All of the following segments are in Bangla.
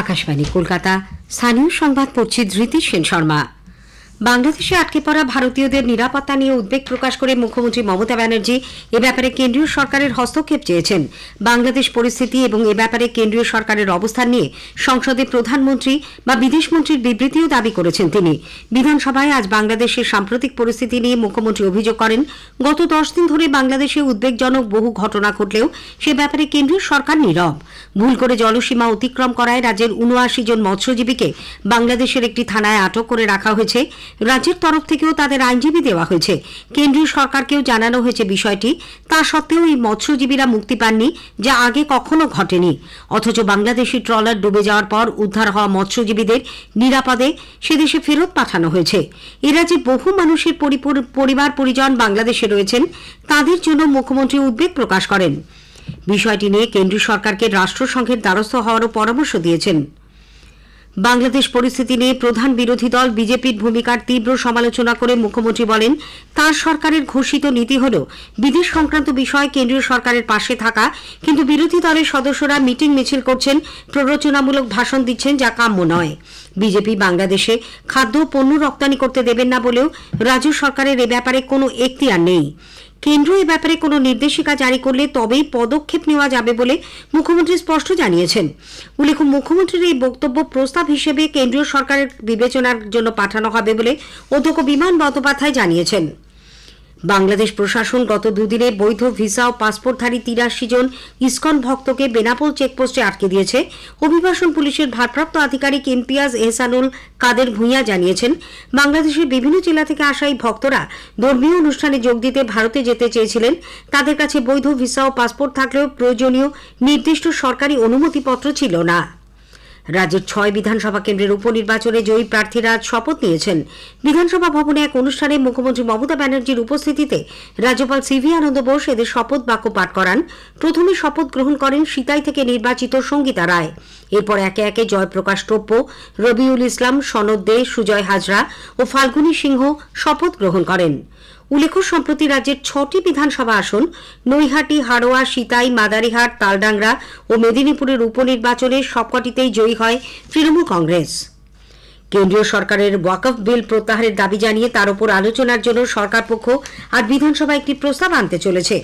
আকাশবাণী কলকাতা। স্থানীয় সংবাদ পড়ছি ধৃতি সেন শর্মা। বাংলাদেশে আটকে পড়া ভারতীয়দের নিরাপত্তা নিয়ে উদ্বেগ প্রকাশ করে মুখ্যমন্ত্রী মমতা ব্যানার্জি এ ব্যাপারে কেন্দ্রীয় সরকারের হস্তক্ষেপ চেয়েছেন। বাংলাদেশ পরিস্থিতি এবং এ ব্যাপারে কেন্দ্রীয় সরকারের অবস্থান নিয়ে সংসদে প্রধানমন্ত্রী বা বিদেশমন্ত্রীর বিবৃতিও দাবি করেছেন তিনি। বিধানসভায় আজ বাংলাদেশের সাম্প্রতিক পরিস্থিতি নিয়ে মুখ্যমন্ত্রী অভিযোগ করেন, গত 10 দিন ধরে বাংলাদেশে উদ্বেগজনক বহু ঘটনা ঘটলেও সে ব্যাপারে কেন্দ্রীয় সরকার নীরব। ভুল করে জলসীমা অতিক্রম করায় রাজ্যের 79 জন মৎস্যজীবীকে বাংলাদেশের একটি থানায় আটক করে রাখা হয়েছে। রাজ্যের তরফ থেকেও তাদের আইনজীবী দেওয়া হয়েছে। কেন্দ্রীয় সরকারকেও জানানো হয়েছে বিষয়টি। তা সত্ত্বেও এই মৎস্যজীবীরা মুক্তি পাননি, যা আগে কখনো ঘটেনি। অথচ বাংলাদেশি ট্রলার ডুবে যাওয়ার পর উদ্ধার হওয়া মৎস্যজীবীদের নিরাপদে সেদেশে ফেরত পাঠানো হয়েছে। এ রাজ্যে বহু মানুষের পরিবার পরিজন বাংলাদেশে রয়েছেন, তাদের জন্য মুখ্যমন্ত্রী উদ্বেগ প্রকাশ করেন। বিষয়টি নিয়ে কেন্দ্রীয় সরকারকে রাষ্ট্রসংঘের দ্বারস্থ হওয়ারও পরামর্শ দিয়েছেন। বাংলাদেশ পরিস্থিতি নিয়ে প্রধান বিরোধী দল বিজেপির ভূমিকার তীব্র সমালোচনা করে মুখ্যমন্ত্রী বলেন, তার সরকারের ঘোষিত নীতি হল বিদেশ সংক্রান্ত বিষয়ে কেন্দ্রীয় সরকারের পাশে থাকা, কিন্তু বিরোধী দলের সদস্যরা মিটিং মিছিল করছেন, প্ররোচনামূলক ভাষণ দিচ্ছেন, যা কাম্য নয়। বিজেপি বাংলাদেশে খাদ্য পণ্য রপ্তানি করতে দেবেন না বলেও রাজ্য সরকারের এ ব্যাপারে কোনো এখতিয়ার নেই। কেন্দ্র এ ব্যাপারে কোনো নির্দেশিকা জারি করলে তবেই পদক্ষেপ নেওয়া যাবে বলে মুখ্যমন্ত্রী স্পষ্ট জানিয়েছেন। উল্লেখ্য, মুখ্যমন্ত্রীর এই বক্তব্য প্রস্তাব হিসেবে কেন্দ্রীয় সরকারের বিবেচনার জন্য পাঠানো হবে বলে অধ্যক্ষ বিমান বন্দ্যোপাধ্যায় জানিয়েছেন। বাংলাদেশ প্রশাসন গত দুদিনে বৈধ ভিসা ও পাসপোর্টধারী 83 জন ইসকন ভক্তকে বেনাপোল চেকপোস্টে আটকে দিয়েছে। অভিবাসন পুলিশের ভারপ্রাপ্ত আধিকারিক ইমতিয়াজ এহসানুল কাদের ভূঁইয়া জানিয়েছেন, বাংলাদেশের বিভিন্ন জেলা থেকে আসা এই ভক্তরা ধর্মীয় অনুষ্ঠানে যোগ দিতে ভারতে যেতে চেয়েছিলেন। তাদের কাছে বৈধ ভিসা ও পাসপোর্ট থাকলেও প্রয়োজনীয় নির্দিষ্ট সরকারি অনুমতিপত্র ছিল না। রাজ্যের 6 বিধানসভা কেন্দ্রের উপনির্বাচনে জয়ী প্রার্থীরা আজ শপথ নিয়েছেন। বিধানসভা ভবনে এক অনুষ্ঠানে মুখ্যমন্ত্রী মমতা ব্যানার্জির উপস্থিতিতে রাজ্যপাল সিভি আনন্দ বোস এদের শপথ বাক্য পাঠ করান। প্রথমে শপথ গ্রহণ করেন সিতাই থেকে নির্বাচিত সঙ্গীতা রায়। এরপর একে একে জয়প্রকাশ টোপ্প, রবিউল ইসলাম, সনদ দে, সুজয় হাজরা ও ফাল্গুনী সিংহ শপথ গ্রহণ করেন। উল্লেখ্য, সম্প্রতি রাজ্যের 6টি বিধানসভা আসন নৈহাটি, হাড়োয়া, সিতাই, মাদারিহাট, তালডাংরা ও মেদিনীপুরের উপনির্বাচনে সবকটিতেই জয়ী হয় তৃণমূল কংগ্রেস। কেন্দ্রীয় সরকারের ওয়াকফ বিল প্রত্যাহারের দাবি জানিয়ে তার উপর আলোচনার জন্য সরকার পক্ষ আজ বিধানসভায় একটি প্রস্তাব আনতে চলেছে।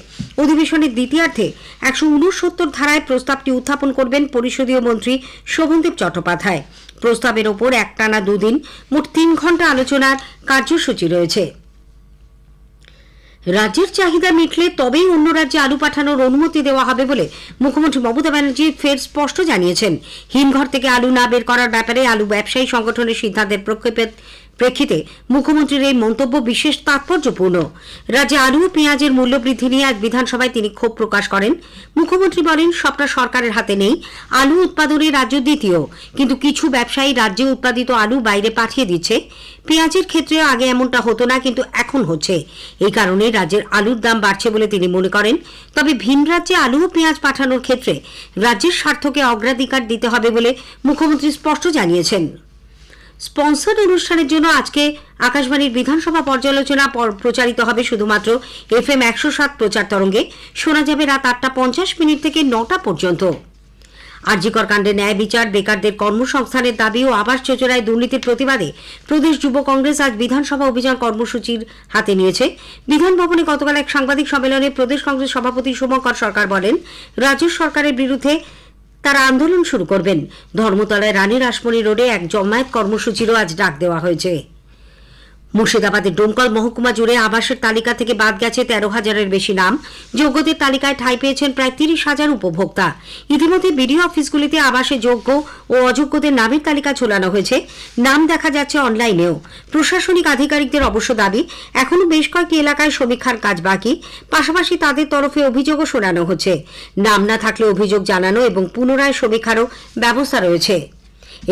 অধিবেশনের দ্বিতীয়ার্ধে 169 ধারায় প্রস্তাবটি উত্থাপন করবেন পরিষদীয় মন্ত্রী শোভনদেব চট্টোপাধ্যায়। প্রস্তাবের ওপর একটানা 2 দিন মোট 3 ঘণ্টা আলোচনার কার্যসূচি রয়েছে। রাজ্যের চাহিদা মিটলে তবেই অন্য রাজ্যে আলু পাঠানোর অনুমতি দেওয়া হবে বলে মুখ্যমন্ত্রী মমতা ব্যানার্জি ফের স্পষ্ট জানিয়েছেন। হিমঘর থেকে আলু না বের করার ব্যাপারে আলু ব্যবসায়ী সংগঠনের সিদ্ধান্তের প্রেক্ষিতে মুখ্যমন্ত্রীর এই মন্তব্য বিশেষ তাৎপর্যপূর্ণ। রাজ্যে আলু ও পেঁয়াজের মূল্য বৃদ্ধি নিয়ে আজ বিধানসভায় তিনি ক্ষোভ প্রকাশ করেন। মুখ্যমন্ত্রী বলেন, সবটা সরকারের হাতে নেই। আলু উৎপাদনে রাজ্য দ্বিতীয়, কিন্তু কিছু ব্যবসায়ী রাজ্যে উৎপাদিত আলু বাইরে পাঠিয়ে দিচ্ছে। পেঁয়াজের ক্ষেত্রে আগে এমনটা হতো না, কিন্তু এখন হচ্ছে। এই কারণে রাজ্যের আলুর দাম বাড়ছে বলে তিনি মনে করেন। তবে ভিন রাজ্যে আলু ও পেঁয়াজ পাঠানোর ক্ষেত্রে রাজ্যের স্বার্থকে অগ্রাধিকার দিতে হবে বলে মুখ্যমন্ত্রী স্পষ্ট জানিয়েছেন। স্পন্সর অনুষ্ঠানের জন্য আজকে আকাশবাণীর বিধানসভা পর্যালোচনা প্রচারিত হবে শুধুমাত্র FM 107 প্রচার তরঙ্গে। শোনা যাবে রাত 8:50 থেকে 9টা পর্যন্ত। আরজিকর কাণ্ডে ন্যায় বিচার, বেকারদের কর্মসংস্থানের দাবি ও আবাস যোজনায় দুর্নীতির প্রতিবাদে প্রদেশ যুব কংগ্রেস আজ বিধানসভা অভিযান কর্মসূচির হাতে নিয়েছে। বিধান ভবনে গতকাল এক সাংবাদিক সম্মেলনে প্রদেশ কংগ্রেস সভাপতি শুভঙ্কর সরকার বলেন, রাজ্য সরকারের বিরুদ্ধে তারা আন্দোলন শুরু করবেন। ধর্মতলায় রানী রাসমণি রোডে এক জমায়েত কর্মসূচিরও আজ ডাক দেওয়া হয়েছে। মুর্শিদাবাদের ডোমকল মহকুমা জুড়ে আবাসের তালিকা থেকে বাদ গেছে 13,000-এর বেশি নাম। যোগ্যদের তালিকায় ঠাঁই পেয়েছেন প্রায় 30,000 উপভোক্তা। ইতিমধ্যে বিডিও অফিসগুলিতে আবাসে যোগ্য ও অযোগ্যদের নামের তালিকা ঝোলানো হয়েছে। নাম দেখা যাচ্ছে অনলাইনেও। প্রশাসনিক আধিকারিকদের অবশ্য দাবি, এখনো বেশ কয়েকটি এলাকায় সমীক্ষার কাজ বাকি। পাশাপাশি তাদের তরফে অভিযোগও শোনানো হচ্ছে। নাম না থাকলে অভিযোগ জানানো এবং পুনরায় সমীক্ষারও ব্যবস্থা রয়েছে।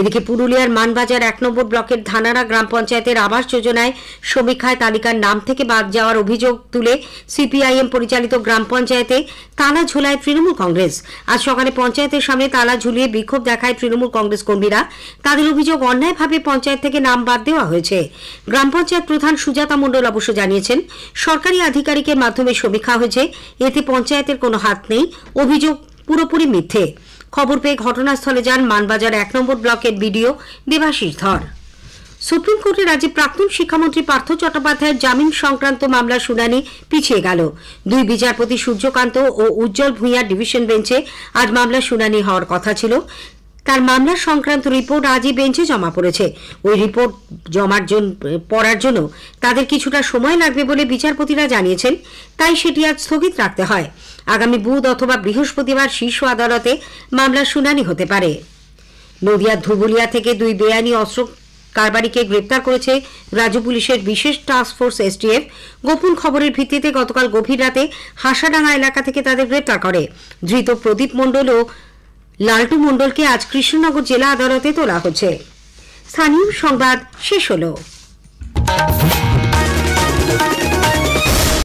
এদিকে পুরুলিয়ার মানবাজার 1 নম্বর ব্লকের ধানারা গ্রাম পঞ্চায়েতের আবাস যোজনায় সমীক্ষায় তালিকার নাম থেকে বাদ যাওয়ার অভিযোগ তুলে সিপিআইএম পরিচালিত গ্রাম পঞ্চায়েতে তালা ঝোলায় তৃণমূল কংগ্রেস। আজ সকালে পঞ্চায়েতের সামনে তালা ঝুলিয়ে বিক্ষোভ দেখায় তৃণমূল কংগ্রেস কর্মীরা। তাদের অভিযোগ, অন্যায়ভাবে পঞ্চায়েত থেকে নাম বাদ দেওয়া হয়েছে। গ্রাম পঞ্চায়েত প্রধান সুজাতা মণ্ডল অবশ্য জানিয়েছেন, সরকারি আধিকারিকের মাধ্যমে সমীক্ষা হয়েছে, এতে পঞ্চায়েতের কোনো হাত নেই। অভিযোগ পুরোপুরি মিথ্যে। খবর পেয়ে ঘটনাস্থলে যান মানবাজার 1 নম্বর ব্লকের বিডিও দেবাশিস ধর। সুপ্রিম কোর্টে রাজ্যের প্রাক্তন শিক্ষামন্ত্রী পার্থ চট্টোপাধ্যায়ের জামিন সংক্রান্ত মামলার শুনানি পিছিয়ে গেল। দুই বিচারপতি সূর্যকান্ত ও উজ্জ্বল ভূঁইয়ার ডিভিশন বেঞ্চে আজ মামলার শুনানি হওয়ার কথা ছিল। তার মামলা সংক্রান্ত রিপোর্ট আজই বেঞ্চে জমা পড়েছে। ওই রিপোর্ট পড়ার জন্য তাদের কিছুটা সময় লাগবে বলে বিচারপতিরা জানিয়েছেন, তাই সেটি আজ স্থগিত রাখতে হয়। আগামী বুধ অথবা বৃহস্পতিবার শীর্ষ আদালতে মামলার শুনানি হতে পারে। নদিয়ার ধুবুলিয়া থেকে দুই বেআইনি অস্ত্র কারবারিকে গ্রেপ্তার করেছে রাজ্য পুলিশের বিশেষ টাস্ক ফোর্স এসটিএফ। গোপন খবরের ভিত্তিতে গতকাল গভীর রাতে হাসাডাঙ্গা এলাকা থেকে তাদের গ্রেপ্তার করে। ধৃত প্রদীপ মণ্ডল ও লালটু মণ্ডলকে আজ কৃষ্ণনগর জেলা আদালতে তোলা হচ্ছে। স্থানীয় সংবাদ শেষ হলো।